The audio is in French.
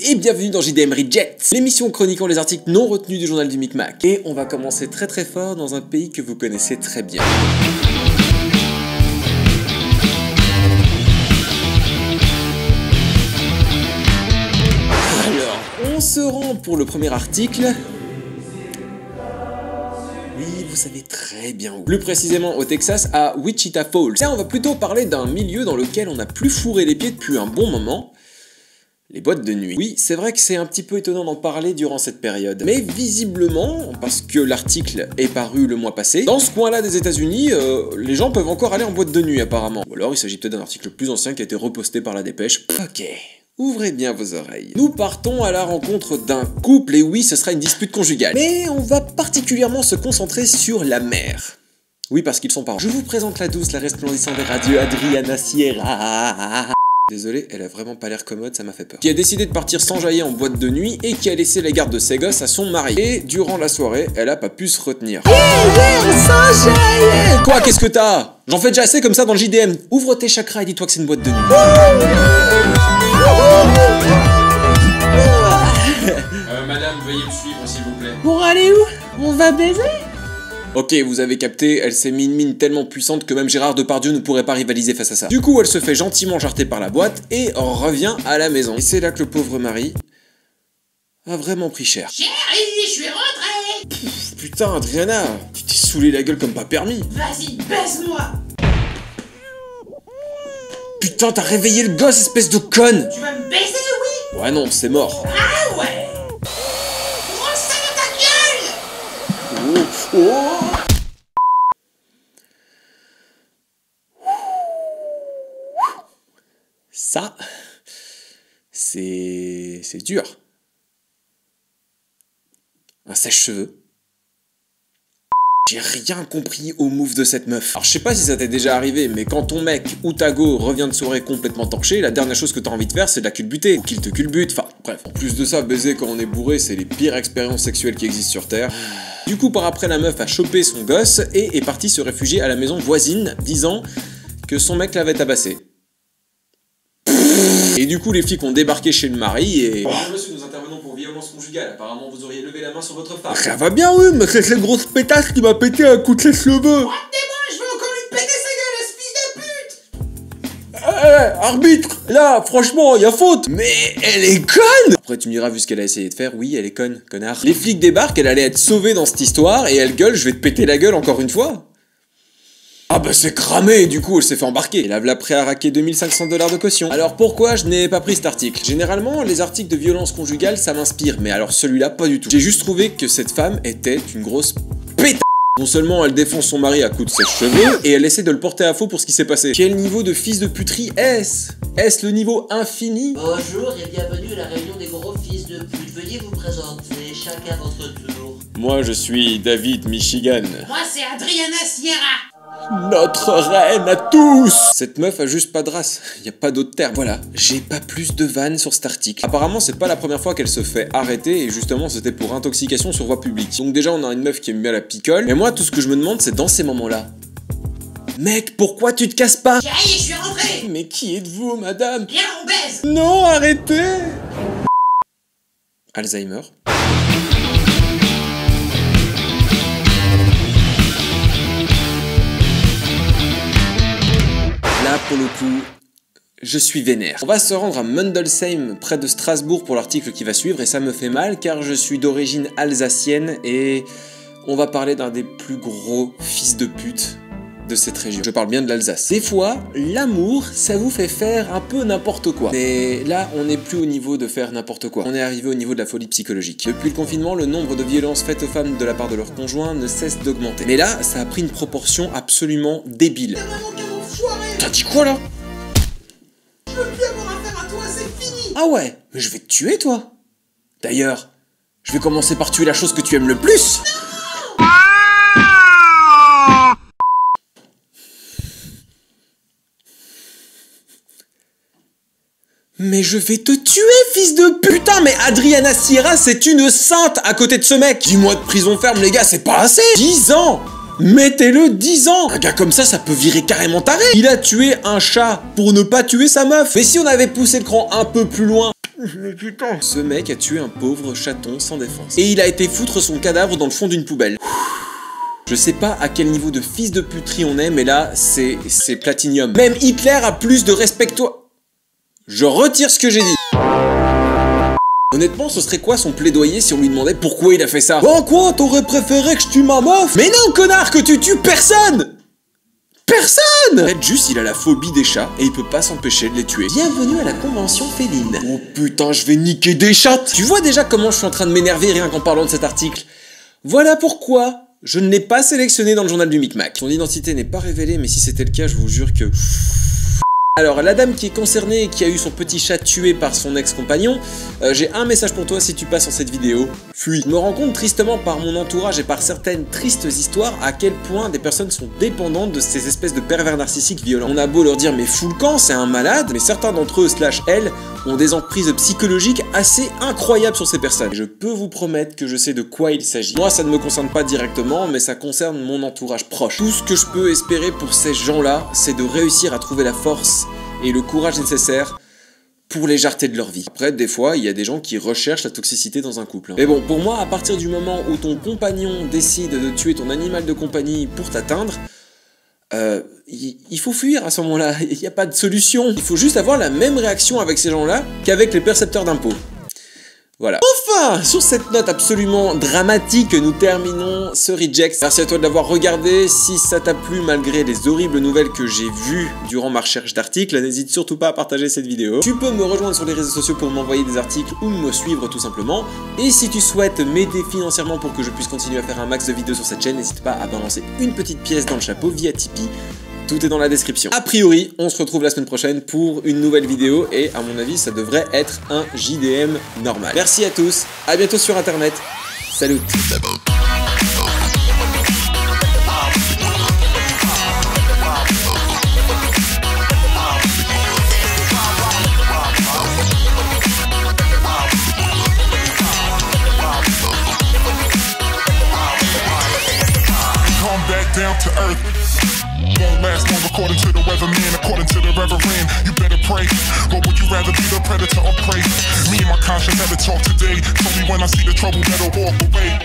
et bienvenue dans JDM Reject, l'émission chroniquant les articles non retenus du journal du Micmac. Et on va commencer très très fort dans un pays que vous connaissez très bien. Alors, on se rend pour le premier article. Oui, vous savez très bien où. Plus précisément au Texas, à Wichita Falls. Là, on va plutôt parler d'un milieu dans lequel on n'a plus fourré les pieds depuis un bon moment. Les boîtes de nuit. Oui, c'est vrai que c'est un petit peu étonnant d'en parler durant cette période. Mais visiblement, parce que l'article est paru le mois passé, dans ce coin-là des États-Unis, les gens peuvent encore aller en boîte de nuit apparemment. Ou alors il s'agit peut-être d'un article plus ancien qui a été reposté par la dépêche. Ok. Ouvrez bien vos oreilles. Nous partons à la rencontre d'un couple, et oui, ce sera une dispute conjugale. Mais on va particulièrement se concentrer sur la mère. Oui, parce qu'ils sont parents. Je vous présente la douce, la resplendissante des radieux Adriana Sierra. Désolé, elle a vraiment pas l'air commode, ça m'a fait peur. Qui a décidé de partir s'enjailler en boîte de nuit et qui a laissé la garde de ses gosses à son mari. Et durant la soirée, elle a pas pu se retenir. S'enjailler. Quoi, qu'est-ce que t'as? J'en fais déjà assez comme ça dans le JDM. Ouvre tes chakras et dis-toi que c'est une boîte de nuit. Madame, veuillez me suivre s'il vous plaît. Pour aller où? On va baiser? Ok, vous avez capté, elle s'est mis une mine tellement puissante que même Gérard Depardieu ne pourrait pas rivaliser face à ça. Du coup, elle se fait gentiment jarter par la boîte et revient à la maison. Et c'est là que le pauvre mari a vraiment pris cher. Chérie, je suis rentrée! Putain, Adriana, tu t'es saoulé la gueule comme pas permis. Vas-y, baise-moi! Putain, t'as réveillé le gosse, espèce de conne! Tu vas me baiser, oui? Ouais non, c'est mort. Ah ouais! Grosse sale de ta gueule! Oh. Ça, c'est dur. Un sèche-cheveux. J'ai rien compris au move de cette meuf. Alors je sais pas si ça t'est déjà arrivé, mais quand ton mec ou ta go revient de soirée complètement torché, la dernière chose que t'as envie de faire c'est de la culbuter, ou qu'il te culbute, enfin bref. En plus de ça, baiser quand on est bourré, c'est les pires expériences sexuelles qui existent sur Terre. Du coup par après la meuf a chopé son gosse et est partie se réfugier à la maison voisine, disant que son mec l'avait tabassé. Et du coup les flics ont débarqué chez le mari et... Bonjour monsieur, nous intervenons pour violence conjugale. Apparemment vous auriez levé la main sur votre femme. Ça va bien oui, mais c'est cette grosse pétasse qui m'a pété un coup de sèche-cheveux. Retenez-moi, je vais encore lui péter sa gueule, espèce de pute! Arbitre, là, franchement, y a faute. Mais elle est conne. Après tu me diras, vu ce qu'elle a essayé de faire, oui, elle est conne, connard. Les flics débarquent, elle allait être sauvée dans cette histoire, et elle gueule, je vais te péter la gueule encore une fois. Ah bah c'est cramé, du coup elle s'est fait embarquer. Et là voilà prêt à raquer 2500 $ de caution. Alors pourquoi je n'ai pas pris cet article? Généralement les articles de violence conjugale ça m'inspire, mais alors celui-là pas du tout. J'ai juste trouvé que cette femme était une grosse pétasse. Non seulement elle défend son mari à coups de sèche-cheveux, et elle essaie de le porter à faux pour ce qui s'est passé. Quel niveau de fils de puterie est-ce? Est-ce le niveau infini? Bonjour et bienvenue à la réunion des gros fils de pute. Veuillez vous présenter, chacun votre tour. Moi je suis David Michigan. Moi c'est Adriana Sierra! Notre reine à tous. Cette meuf a juste pas de race, y a pas d'autre terme. Voilà, j'ai pas plus de vannes sur cet article. Apparemment c'est pas la première fois qu'elle se fait arrêter et justement c'était pour intoxication sur voie publique. Donc déjà on a une meuf qui aime bien la picole, mais moi tout ce que je me demande c'est dans ces moments-là. Mec, pourquoi tu te casses pas? Chérie, je suis rentrée! Mais qui êtes-vous madame? Viens, on baise! Non, arrêtez. Alzheimer. Là, pour le coup, je suis vénère. On va se rendre à Mundelsheim, près de Strasbourg, pour l'article qui va suivre, et ça me fait mal, car je suis d'origine alsacienne, et on va parler d'un des plus gros fils de pute de cette région. Je parle bien de l'Alsace. Des fois, l'amour, ça vous fait faire un peu n'importe quoi. Mais là, on n'est plus au niveau de faire n'importe quoi. On est arrivé au niveau de la folie psychologique. Depuis le confinement, le nombre de violences faites aux femmes de la part de leurs conjoints ne cesse d'augmenter. Mais là, ça a pris une proportion absolument débile. T'es vraiment qu'un enfoiré! T'as dit quoi là? Je veux plus avoir affaire à toi, c'est fini! Ah ouais, mais je vais te tuer toi. D'ailleurs, je vais commencer par tuer la chose que tu aimes le plus. Mais je vais te tuer, fils de putain! Mais Adriana Sierra, c'est une sainte à côté de ce mec! 10 mois de prison ferme, les gars, c'est pas assez! 10 ans! Mettez-le 10 ans! Un gars comme ça peut virer carrément taré! Il a tué un chat pour ne pas tuer sa meuf! Mais si on avait poussé le cran un peu plus loin, Mais putain. Ce mec a tué un pauvre chaton sans défense. Et il a été foutre son cadavre dans le fond d'une poubelle. Je sais pas à quel niveau de fils de puterie on est, mais là, c'est platinium. Même Hitler a plus de respect que toi. Je retire ce que j'ai dit. Honnêtement, ce serait quoi son plaidoyer si on lui demandait pourquoi il a fait ça? En quoi t'aurais préféré que je tue ma meuf? Mais non, connard, que tu tues personne! Personne! En fait, juste, il a la phobie des chats et il peut pas s'empêcher de les tuer. Bienvenue à la convention féline. Oh putain, je vais niquer des chattes! Tu vois déjà comment je suis en train de m'énerver rien qu'en parlant de cet article? Voilà pourquoi je ne l'ai pas sélectionné dans le journal du Micmac. Son identité n'est pas révélée, mais si c'était le cas, je vous jure que... Alors, la dame qui est concernée et qui a eu son petit chat tué par son ex-compagnon, j'ai un message pour toi si tu passes en cette vidéo. Fuis. Je me rends compte tristement par mon entourage et par certaines tristes histoires à quel point des personnes sont dépendantes de ces espèces de pervers narcissiques violents. On a beau leur dire mais fous le camp, c'est un malade, mais certains d'entre eux / elles ont des emprises psychologiques assez incroyables sur ces personnes. Et je peux vous promettre que je sais de quoi il s'agit. Moi, ça ne me concerne pas directement, mais ça concerne mon entourage proche. Tout ce que je peux espérer pour ces gens-là, c'est de réussir à trouver la force et le courage nécessaire pour les jarreter de leur vie. Après, des fois, il y a des gens qui recherchent la toxicité dans un couple. Mais bon, pour moi, à partir du moment où ton compagnon décide de tuer ton animal de compagnie pour t'atteindre, il faut fuir à ce moment-là. Il n'y a pas de solution. Il faut juste avoir la même réaction avec ces gens-là qu'avec les percepteurs d'impôts. Voilà. Enfin, sur cette note absolument dramatique, nous terminons ce reject. Merci à toi de l'avoir regardé. Si ça t'a plu malgré les horribles nouvelles que j'ai vues durant ma recherche d'articles, n'hésite surtout pas à partager cette vidéo. Tu peux me rejoindre sur les réseaux sociaux pour m'envoyer des articles ou me suivre tout simplement. Et si tu souhaites m'aider financièrement pour que je puisse continuer à faire un max de vidéos sur cette chaîne, n'hésite pas à balancer une petite pièce dans le chapeau via Tipeee. Tout est dans la description. A priori, on se retrouve la semaine prochaine pour une nouvelle vidéo et à mon avis, ça devrait être un JDM normal. Merci à tous, à bientôt sur internet. Salut. Won't last long according to the weatherman, according to the reverend. You better pray. But would you rather be the predator or prey? Me and my conscience had a talk today. Told me when I see the trouble, better walk away.